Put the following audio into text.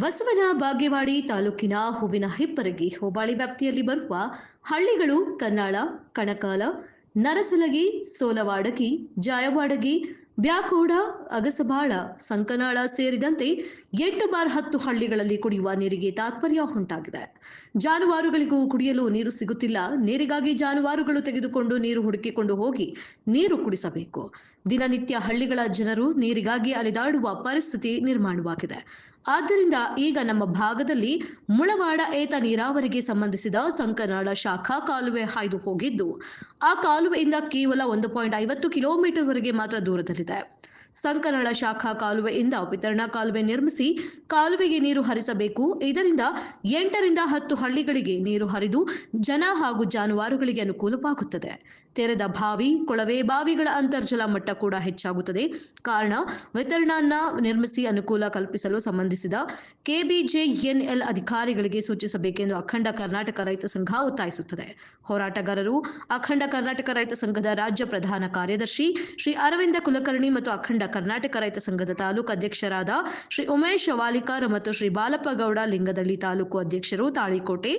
ಬಸವನ ಬಾಗೇವಾಡಿ ತಾಲೂಕಿನ ಹೂವಿನ ಹಿಪ್ಪರಗಿ ಹೋಬಳಿ ವ್ಯಾಪ್ತಿಯಲ್ಲಿ ಬರುವ ಹಳ್ಳಿಗಳು ಕನ್ನಾಳ, ಕಣಕಾಲ, ನರಸಲಗಿ, ಸೋಲವಾಡಗಿ, ಜಾಯವಾಡಗಿ, ಬ್ಯಾಕೋಡ, ಅಗಸಬಾಳ, ಸಂಕನಾಳ ಸೇರಿದಂತೆ 8 ಬಾರ್ 10 ಹಳ್ಳಿಗಳಲ್ಲಿ ಕುಡಿಯುವ ನೀರಿಗೆ ತಾತ್ಪರ್ಯ ಉಂಟಾಗಿದೆ. ಜಾನುವಾರುಗಳಿಗೂ ಕುಡಿಯಲು ನೀರು ಸಿಗುತ್ತಿಲ್ಲ. ನೀರಿಗಾಗಿ ಜಾನುವಾರುಗಳು ತೆಗೆದುಕೊಂಡು ನೀರು ಹುಡುಕಿಕೊಂಡು ಹೋಗಿ ನೀರು ಕುಡಿಸಬೇಕು. ದಿನನಿತ್ಯ ಹಳ್ಳಿಗಳ ಜನರು ನೀರಿಗಾಗಿ ಅಲೆದಾಡುವ ಪರಿಸ್ಥಿತಿ ನಿರ್ಮಾಣವಾಗಿದೆ. ಆದ್ದರಿಂದ ಈಗ ನಮ್ಮ ಭಾಗದಲ್ಲಿ ಮುಳವಾಡ ಏತ ನೀರಾವರಿಗೆ ಸಂಬಂಧಿಸಿದ ಸಂಕನಾಳ ಶಾಖಾ ಕಾಲುವೆ ಹಾಯ್ದು ಹೋಗಿದ್ದು, ಆ ಕಾಲುವೆಯಿಂದ ಕೇವಲ 1.50 ಕಿಲೋಮೀಟರ್ ವರೆಗೆ ಮಾತ್ರ ದೂರದಲ್ಲಿದೆ. ಸಂಕನಾಳ ಶಾಖಾ ಕಾಲುವೆಯಿಂದ ವಿತರಣಾ ಕಾಲುವೆ ನಿರ್ಮಿಸಿ ಕಾಲುವೆಗೆ ನೀರು ಹರಿಸಬೇಕು. ಇದರಿಂದ 8 ರಿಂದ 10 ಹಳ್ಳಿಗಳಿಗೆ ನೀರು ಹರಿದು ಜನ ಹಾಗೂ ಜಾನುವಾರುಗಳಿಗೆ ಅನುಕೂಲವಾಗುತ್ತದೆ. ತೆರೆದ ಬಾವಿ, ಕೊಳವೆ ಬಾವಿಗಳ ಅಂತರ್ಜಲ ಮಟ್ಟ ಕೂಡ ಹೆಚ್ಚಾಗುತ್ತದೆ. ಕಾರಣ ವಿತರಣಾನ್ನ ನಿರ್ಮಿಸಿ ಅನುಕೂಲ ಕಲ್ಪಿಸಲು ಸಂಬಂಧಿಸಿದ ಕೆಬಿಜೆಎನ್ಎಲ್ ಅಧಿಕಾರಿಗಳಿಗೆ ಸೂಚಿಸಬೇಕೆಂದು ಅಖಂಡ ಕರ್ನಾಟಕ ರೈತ ಸಂಘ ಒತ್ತಾಯಿಸುತ್ತದೆ. ಹೋರಾಟಗಾರರು ಅಖಂಡ ಕರ್ನಾಟಕ ರೈತ ಸಂಘದ ರಾಜ್ಯ ಪ್ರಧಾನ ಕಾರ್ಯದರ್ಶಿ ಶ್ರೀ ಅರವಿಂದ ಕುಲಕರ್ಣಿ ಮತ್ತು ಅಖಂಡ ಕರ್ನಾಟಕ ರೈತ ಸಂಘದ ತಾಲೂಕು ಅಧ್ಯಕ್ಷರಾದ ಶ್ರೀ ಉಮೇಶ್ ವಾಲಿಕಾರ ಮತ್ತು ಶ್ರೀ ಬಾಲಪ್ಪ ಗೌಡ ಲಿಂಗದಳ್ಳಿ, ತಾಲೂಕು ಅಧ್ಯಕ್ಷರು ತಾಳಿಕೋಟೆ,